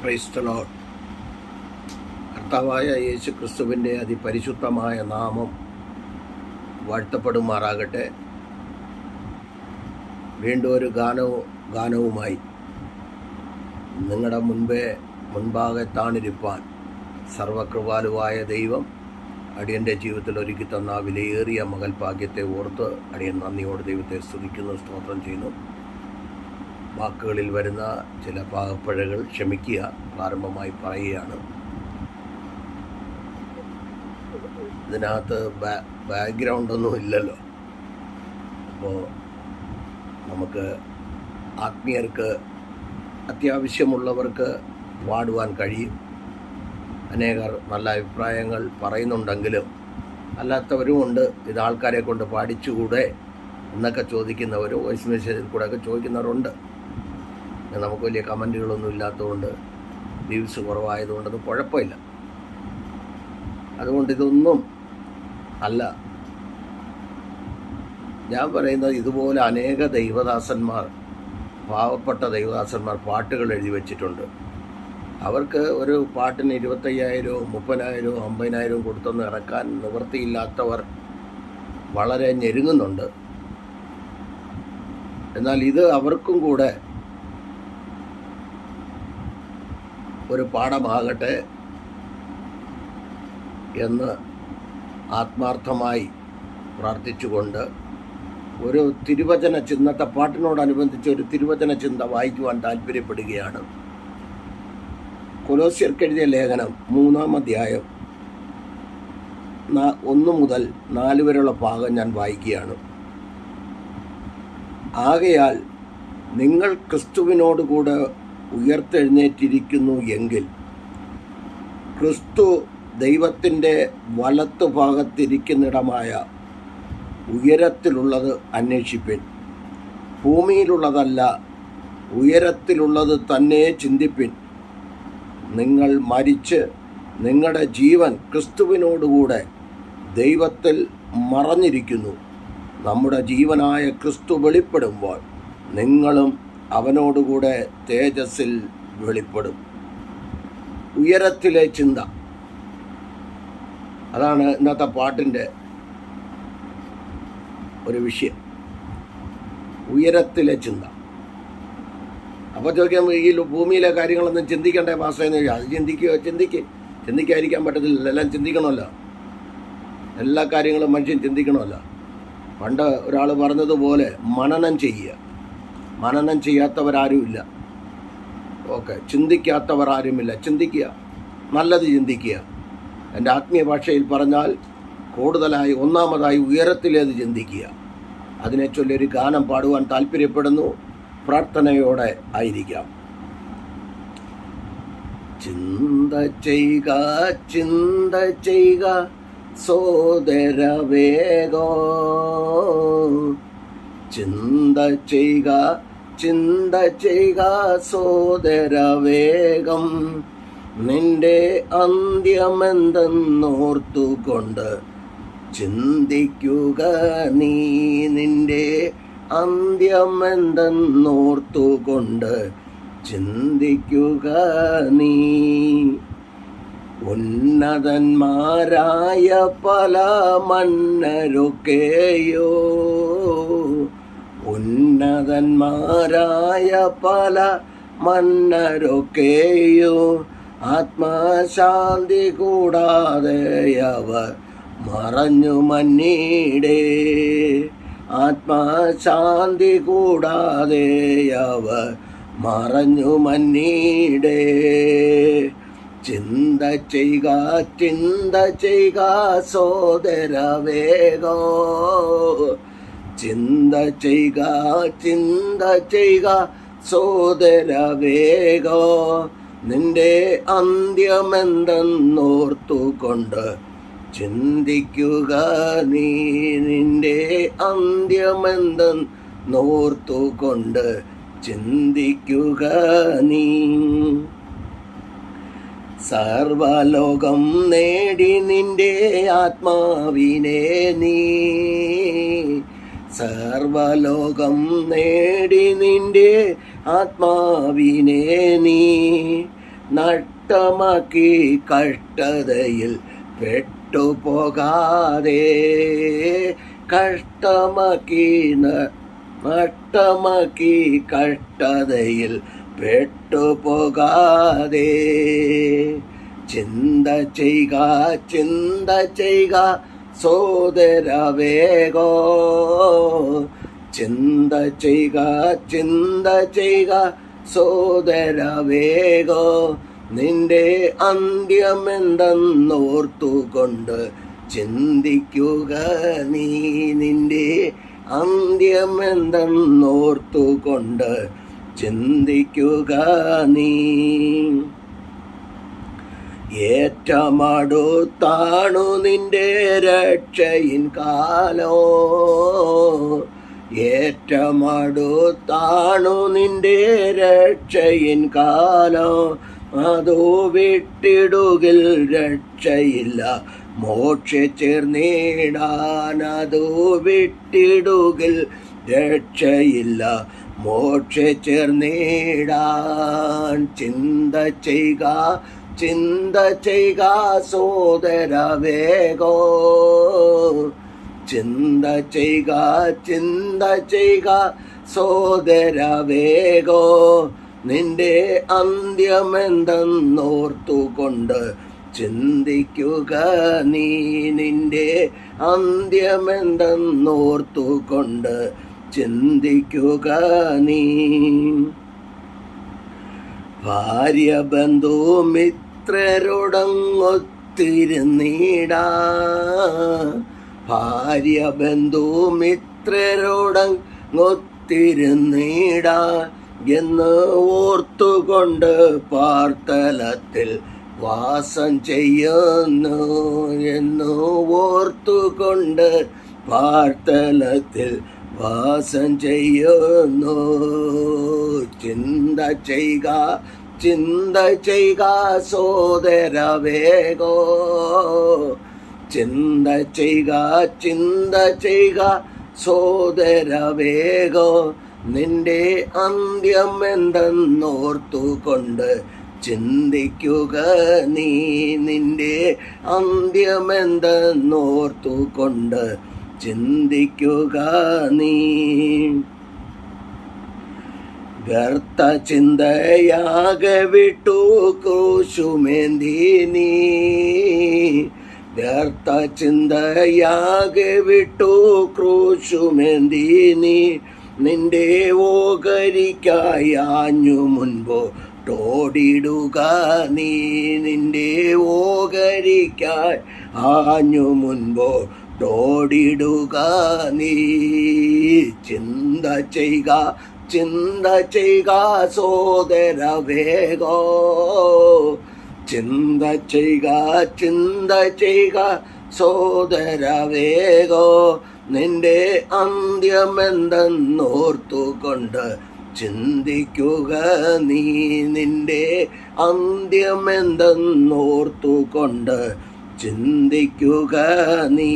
Praise the Lord. കർത്താവായ യേശു ക്രിസ്തുവിൻ്റെ അതിപരിശുദ്ധമായ നാമം വാഴ്ത്തപ്പെടുമാറാകട്ടെ. വീണ്ടും ഒരു ഗാനവുമായി നിങ്ങളുടെ മുൻപാകെ താണിരിപ്പാൻ സർവകൃപാലുവായ ദൈവം അടിയൻ്റെ ജീവിതത്തിൽ ഒരുക്കി തന്ന വിലയേറിയ മകൽ ഭാഗ്യത്തെ ഓർത്ത് അടിയൻ നന്ദിയോട് ദൈവത്തെ സ്തുതിക്കുന്നു, സ്തോത്രം ചെയ്യുന്നു. വാക്കുകളിൽ വരുന്ന ചില പാകപ്പിഴകൾ ക്ഷമിക്കുക. പ്രാരംഭമായി പറയുകയാണ്, ഇതിനകത്ത് ബാക്ക്ഗ്രൗണ്ടൊന്നും ഇല്ലല്ലോ. അപ്പോൾ നമുക്ക് ആത്മീയർക്ക് അത്യാവശ്യമുള്ളവർക്ക് പാടുവാൻ കഴിയും. അനേകർ നല്ല അഭിപ്രായങ്ങൾ പറയുന്നുണ്ടെങ്കിലും അല്ലാത്തവരുമുണ്ട്. ഇത് ആൾക്കാരെ കൊണ്ട് പാടിച്ചുകൂടെ എന്നൊക്കെ ചോദിക്കുന്നവരും വോയിസ് മെസ്സേജിൽ കൂടെയൊക്കെ ചോദിക്കുന്നവരുണ്ട്. നമുക്ക് വലിയ കമൻറ്റുകളൊന്നും ഇല്ലാത്തതുകൊണ്ട്, വ്യൂസ് കുറവായതുകൊണ്ടത് കുഴപ്പമില്ല. അതുകൊണ്ട് ഇതൊന്നും അല്ല ഞാൻ പറയുന്നത്. ഇതുപോലെ അനേക ദൈവദാസന്മാർ, പാവപ്പെട്ട ദൈവദാസന്മാർ പാട്ടുകൾ എഴുതി വച്ചിട്ടുണ്ട്. അവർക്ക് ഒരു പാട്ടിന് 25,000, 30,000, 50,000 കൊടുത്തൊന്നും ഇറക്കാൻ നിവൃത്തിയില്ലാത്തവർ വളരെ ഞെരുങ്ങുന്നുണ്ട്. എന്നാൽ ഇത് അവർക്കും കൂടെ ഒരു പാഠമാകട്ടെ എന്ന് ആത്മാർത്ഥമായി പ്രാർത്ഥിച്ചുകൊണ്ട് ഒരു തിരുവചന ചിന്തത്തെ പാട്ടിനോടനുബന്ധിച്ച് ഒരു തിരുവചന ചിന്ത വായിക്കുവാൻ താല്പര്യപ്പെടുകയാണ്. കൊലോസ്യർക്കെഴുതിയ ലേഖനം 3-ാം അധ്യായം 1 മുതൽ 4 വരെയുള്ള ഭാഗം ഞാൻ വായിക്കുകയാണ്. ആകയാൽ നിങ്ങൾ ക്രിസ്തുവിനോടുകൂടെ ഉയർത്തെഴുന്നേറ്റിരിക്കുന്നു എങ്കിൽ ക്രിസ്തു ദൈവത്തിൻ്റെ വലത്തു ഭാഗത്തിരിക്കുന്നിടമായ ഉയരത്തിലുള്ളത് അന്വേഷിപ്പിൻ. ഭൂമിയിലുള്ളതല്ല, ഉയരത്തിലുള്ളത് തന്നെ ചിന്തിപ്പിൻ. നിങ്ങൾ മരിച്ച് നിങ്ങളുടെ ജീവൻ ക്രിസ്തുവിനോടുകൂടെ ദൈവത്തിൽ മറഞ്ഞിരിക്കുന്നു. നമ്മുടെ ജീവനായ ക്രിസ്തു വെളിപ്പെടുമ്പോൾ നിങ്ങളും അവനോടുകൂടെ തേജസ്സിൽ വെളിപ്പെടും. ഉയരത്തിലെ ചിന്ത, അതാണ് ഇന്നത്തെ പാട്ടിൻ്റെ ഒരു വിഷയം. ഉയരത്തിലെ ചിന്ത. അപ്പോൾ ചോദിക്കാൻ, ഈ ഭൂമിയിലെ കാര്യങ്ങളൊന്നും ചിന്തിക്കണ്ടേ മാസമെന്ന് ചോദിച്ചാൽ, അത് ചിന്തിക്കാതിരിക്കാൻ പറ്റത്തില്ല. എല്ലാം ചിന്തിക്കണമല്ലോ. എല്ലാ കാര്യങ്ങളും മനുഷ്യൻ ചിന്തിക്കണമല്ലോ. പണ്ട് ഒരാൾ പറഞ്ഞതുപോലെ മനനം ചെയ്യുക. മനനം ചെയ്യാത്തവരാരുമില്ല. ഓക്കെ, ചിന്തിക്കാത്തവർ ആരുമില്ല. ചിന്തിക്കുക, നല്ലത് ചിന്തിക്കുക. എൻ്റെ ആത്മീയ ഭാഷയിൽ പറഞ്ഞാൽ കൂടുതലായി ഒന്നാമതായി ഉയരത്തിലേത് ചിന്തിക്കുക. അതിനെ ചൊല്ലൊരു ഗാനം പാടുവാൻ താല്പര്യപ്പെടുന്നു. പ്രാർത്ഥനയോടെ ആയിരിക്കാം. ചിന്ത ചെയ്യുക, ചിന്ത ചെയ്യുക സോദര വേഗോ. ചിന്ത ചെയ്യുക, ചിന്ത ചെയ്യുക സോദര വേഗം. നിന്റെ അന്ത്യമെന്തെന്നോർത്തുകൊണ്ട് ചിന്തിക്കുക നീ. നിന്റെ അന്ത്യമെന്തെന്നോർത്തുകൊണ്ട് ചിന്തിക്കുക നീ. ഉന്നതന്മാരായ പല മന്നരൊക്കെയോ, ഉന്നതന്മാരായ പല മന്നരൊക്കെയോ ആത്മശാന്തി കൂടാതെ അവർ മറഞ്ഞു മന്നീടേ. ആത്മശാന്തി കൂടാതെ അവർ മറഞ്ഞു മന്നീടേ. ചിന്ത ചെയ്യുക, ചിന്ത ചെയ്യുക സോദര വേഗോ. ചിന്ത ചെയ്യുക, ചിന്ത ചെയ്യുക സോദര വേഗോ. നിന്റെ അന്ത്യമെന്തെന്നോർത്തുകൊണ്ട് ചിന്തിക്കുക നീ. നിന്റെ അന്ത്യമെന്തെന്നോർത്തുകൊണ്ട് ചിന്തിക്കുക നീ. സർവലോകം നേടി നിന്റെ ആത്മാവിനെ നീ. സർവലോകം നേടി നിന്റെ ആത്മാവിനെ നീ നഷ്ടമാക്കി കഷ്ടതയിൽ പെട്ടുപോകാതെ, നഷ്ടമാക്കി കഷ്ടതയിൽ പെട്ടുപോകാതെ, ചിന്ത ചെയ്യുക സോദര വേഗോ, ചിന്ത ചെയ്യുക സോദര വേഗോ, നിന്റെ അന്ത്യമെന്തെന്നോർത്തുകൊണ്ട് ചിന്തിക്കുക നീ, നിന്റെ അന്ത്യമെന്തെന്നോർത്തുകൊണ്ട് ചിന്തിക്കുക നീ. ഏറ്റമടുത്താണു നിന്റെ രക്ഷയിൻ കാലോ, ഏറ്റമടുത്താണു നിന്റെ രക്ഷയിൻ കാലോ, അതോ വിട്ടിടുകിൽ രക്ഷയില്ല മോക്ഷ ചേർന്നിടാൻ, അതോ വിട്ടിടുകിൽ രക്ഷയില്ല മോക്ഷ ചേർന്നിടാൻ. ചിന്ത ചെയ്യുക സോദര വേഗോ, ചിന്ത ചെയ്യുക സോദര വേഗോ, നിന്റെ അന്ത്യമെന്തെന്നോർത്തുകൊണ്ട് ചിന്തിക്കുക നീ, നിന്റെ അന്ത്യമെന്തെന്നോർത്തുകൊണ്ട് ചിന്തിക്കുക നീ. ഭാര്യ ബന്ധുമിത്രരോടങ്ങൊത്തിരുന്നീടാ, ഭാര്യ ബന്ധുമിത്രരോടങ്ങൊത്തിരുന്നീടാ എന്ന് ഓർത്തുകൊണ്ട് പാർത്തലത്തിൽ വാസം ചെയ്യുന്നു, എന്ന് ഓർത്തുകൊണ്ട് പാർത്തലത്തിൽ വാസം ചെയ്യുന്നു. ചിന്ത ചെയ്യുക സോദര വേഗോ, ചിന്ത ചെയ്യുക സോദര വേഗോ, നിന്റെ അന്ത്യമെന്തെന്നോർത്തുകൊണ്ട് ചിന്തിക്കുക നീ, നിന്റെ അന്ത്യമെന്തെന്നോർത്തുകൊണ്ട് ചിന്തിക്കുക നീ. വ്യർത്ഥ ചിന്തയാകെ വിട്ടു ക്രൂശുമേന്തി നീ, വ്യർത്ഥ ചിന്തയാകെ വിട്ടു ക്രൂശുമേന്തി നീ, നിന്റെ ഓകരിക്കായി ആഞ്ഞു മുൻപോട്ടോടിടുക നീ, നിന്റെ ഓകരിക്കായി ആഞ്ഞു മുൻപോട്ടോടിടുക നീ. ചിന്ത ചെയ്യുക സോദര വേഗോ, ചിന്ത ചെയ്യുക സോദര വേഗോ, നിന്റെ അന്ത്യമെന്തെന്നോർത്തുകൊണ്ട് ചിന്തിക്കുക നീ, നിന്റെ അന്ത്യമെന്തെന്നോർത്തുകൊണ്ട് ചിന്തിക്കുക നീ.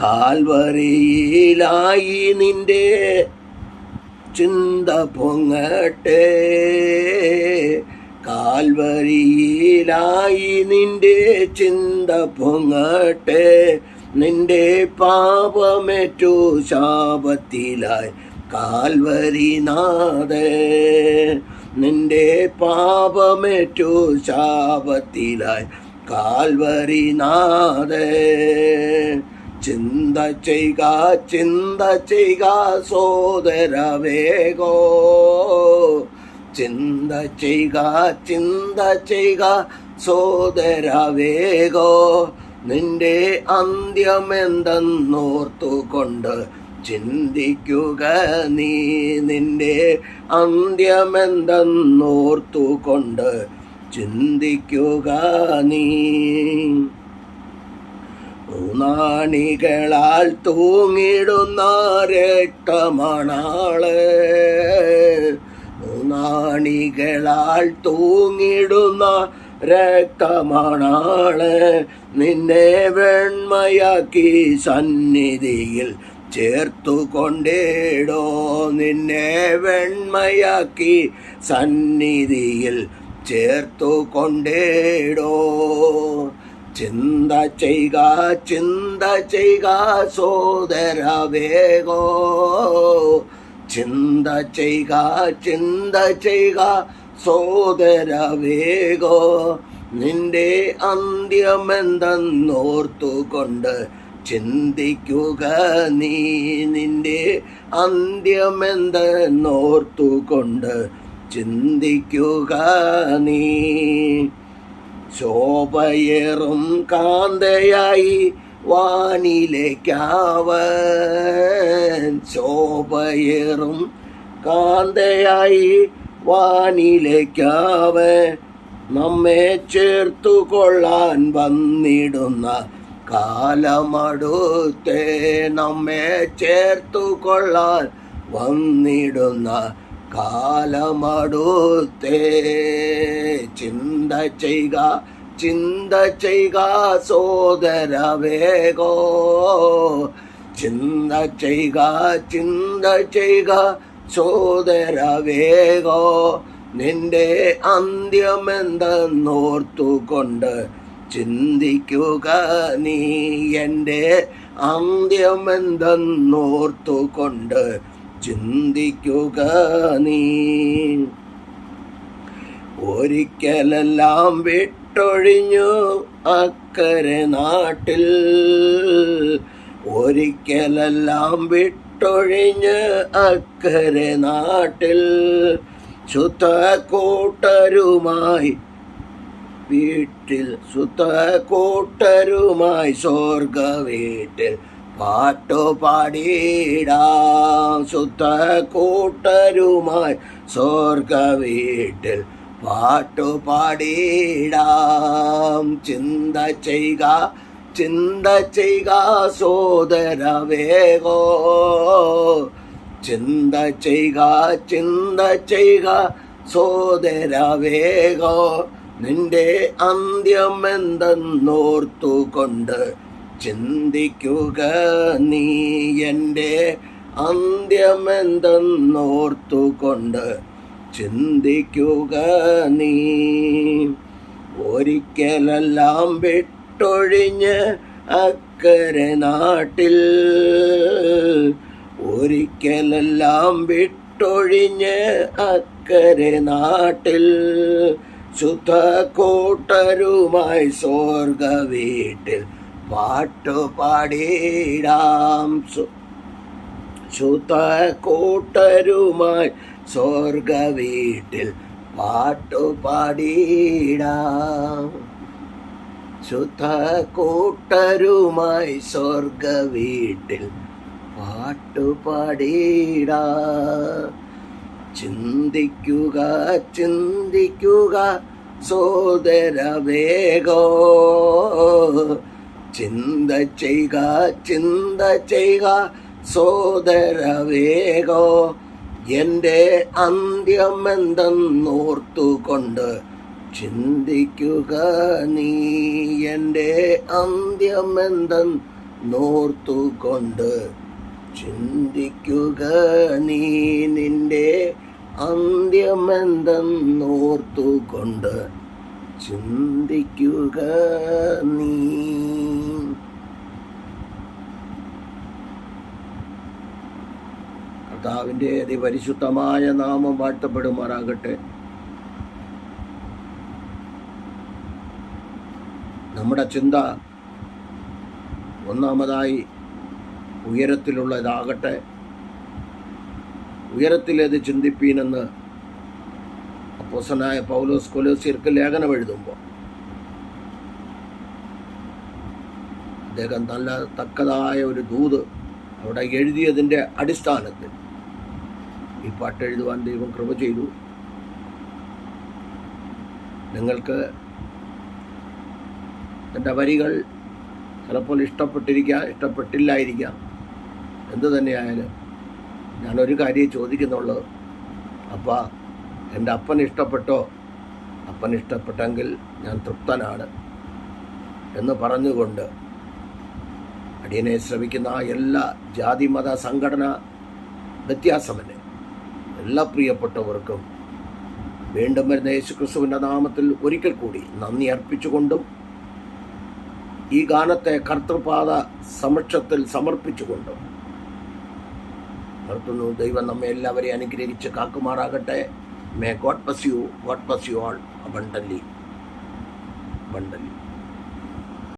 കാൽവരിയിലായി നിന്റെ ചിന്ത പൊങ്ങട്ടെ, കാൽവരിയിലായി നിന്റെ ചിന്ത പൊങ്ങട്ടെ, നിന്റെ പാപമേറ്റു ശാപത്തിലായി കാൽവരിനാഥേ, നിന്റെ പാപമേറ്റു ശാപത്തിലായി കാൽവരിനാഥേ. ചിന്ത ചെയ്യുക സോദര വേഗോ, ചിന്ത ചെയ്യുക സോദര വേഗോ, നിന്റെ അന്ത്യമെന്തെന്നോർത്തുകൊണ്ട് ചിന്തിക്കുക നീ, നിന്റെ അന്ത്യമെന്തെന്നോർത്തുകൊണ്ട് ചിന്തിക്കുക നീ. നാണികളാൽ തൂങ്ങിടുന്ന രക്തമണാള്, നാണികളാൽ തൂങ്ങിടുന്ന രക്തമണാള്, നിന്നെ വെണ്മയാക്കി സന്നിധിയിൽ ചേർത്തു കൊണ്ടേടോ നിന്നെ വെണ്മയാക്കി സന്നിധിയിൽ ചേർത്തു കൊണ്ടേടോ. ചിന്ത ചെയ്യുക സോദര വേഗോ. ചിന്ത ചെയ്യുക സോദര വേഗോ. നിന്റെ അന്ത്യമെന്തെന്നോർത്തുകൊണ്ട് ചിന്തിക്കുക നീ. നിന്റെ അന്ത്യമെന്തെന്നോർത്തുകൊണ്ട് ചിന്തിക്കുക നീ. ശോഭയേറും കാന്തയായി വാനിലേക്കാവൻ. ശോഭയേറും കാന്തയായി വാനിലേക്കാവൻ. നമ്മെ ചേർത്തുകൊള്ളാൻ വന്നിടുന്ന കാലമടുത്തേ. നമ്മെ ചേർത്തുകൊള്ളാൻ വന്നിടുന്ന കാലമടുത്തേ. ചിന്ത ചെയ്യുക സോദര വേഗോ. ചിന്ത ചെയ്യുക സോദര വേഗോ. നിന്റെ അന്ത്യമെന്തെന്നോർത്തുകൊണ്ട് ചിന്തിക്കുക നീ. എൻ്റെ അന്ത്യമെന്തെന്നോർത്തുകൊണ്ട് ചിന്തിക്കുക നീ. ഒരിക്കലെല്ലാം വിട്ടൊഴിഞ്ഞു അക്കരെ നാട്ടിൽ. ഒരിക്കലെല്ലാം വിട്ടൊഴിഞ്ഞ് അക്കരെ നാട്ടിൽ. ശുദ്ധ കൂട്ടരുമായി വീട്ടിൽ. ശുദ്ധ കൂട്ടരുമായി സ്വർഗ വീട്ടിൽ പാട്ടുപാടിയിടാം. ശുദ്ധ കൂട്ടരുമായി സ്വർഗ വീട്ടിൽ പാട്ടുപാടിയിടാം. ചിന്ത ചെയ്യുക സോദര വേഗോ. ചിന്ത ചെയ്യുക സോദര വേഗോ. നിന്റെ അന്ത്യമെന്തെന്നോർത്തുകൊണ്ട് ചിന്തിക്കുക നീ. എൻ്റെ അന്ത്യമെന്തെന്നോർത്തുകൊണ്ട് ചിന്തിക്കുക നീ. ഒരിക്കലെല്ലാം വിട്ടൊഴിഞ്ഞ് അക്കരെ നാട്ടിൽ. ഒരിക്കലെല്ലാം വിട്ടൊഴിഞ്ഞ് അക്കരെ നാട്ടിൽ. ശുദ്ധ കൂട്ടരുമായി സ്വർഗ വീട്ടിൽ പാട്ടുപാടിയിടാം. ശുദ്ധ കൂട്ടരുമായി സ്വർഗ വീട്ടിൽ പാട്ടുപാടിയിടാം. ശുദ്ധ കൂട്ടരുമായി സ്വർഗ വീട്ടിൽ പാട്ടുപാടിയിടാം. ചിന്തിക്കുക സോദര വേഗോ. ചിന്ത ചെയ്യുക സോദര വേഗോ. എൻ്റെ അന്ത്യമെന്തെന്നോർത്തുകൊണ്ട് ചിന്തിക്കുക നീ. എൻ്റെ അന്ത്യമെന്തെന്നോർത്തുകൊണ്ട് ചിന്തിക്കുക നീ. നിന്റെ അന്ത്യമെന്തെന്നോർത്തുകൊണ്ട് ചിന്തിക്കുക നീ. കർത്താവിൻ്റെ അതിപരിശുദ്ധമായ നാമം വാഴ്ത്തപ്പെടുമാറാകട്ടെ. നമ്മുടെ ചിന്ത ഒന്നാമതായി ഉയരത്തിലുള്ളതാകട്ടെ. ഉയരത്തിലേത് ചിന്തിപ്പീനെന്ന് അപ്പോസ്തലനായ പൗലോസ് കൊലോസ്യർക്ക് ലേഖനം എഴുതുമ്പോൾ അദ്ദേഹം നല്ല തക്കതായ ഒരു ദൂത് അവിടെ എഴുതിയതിൻ്റെ അടിസ്ഥാനത്തിൽ ഈ പാട്ടെഴുതുവാൻ ദൈവം കൃപ ചെയ്തു. നിങ്ങൾക്ക് എൻ്റെ വരികൾ ചിലപ്പോൾ ഇഷ്ടപ്പെട്ടില്ലായിരിക്കാം. എന്തു തന്നെയായാലും ഞാനൊരു കാര്യം ചോദിക്കുന്നുള്ളൂ. അപ്പാ, എൻ്റെ അപ്പൻ ഇഷ്ടപ്പെട്ടോ? അപ്പൻ ഇഷ്ടപ്പെട്ടെങ്കിൽ ഞാൻ തൃപ്തനാണ് എന്ന് പറഞ്ഞുകൊണ്ട് അടിയനെ ശ്രമിക്കുന്ന എല്ലാ ജാതി മത സംഘടന വ്യത്യാസമല്ലേ എല്ലാ പ്രിയപ്പെട്ടവർക്കും വീണ്ടും വരുന്ന യേശുക്രിസ്തുവിൻ്റെ നാമത്തിൽ ഒരിക്കൽ കൂടി നന്ദി അർപ്പിച്ചുകൊണ്ടും ഈ ഗാനത്തെ കർത്തൃപാദ സമക്ഷത്തിൽ സമർപ്പിച്ചുകൊണ്ടും നിർത്തുന്നു. ദൈവം നമ്മെ എല്ലാവരെയും അനുഗ്രഹിച്ച് കാക്കുമാറാകട്ടെ. May God bless you. God bless you all abundantly.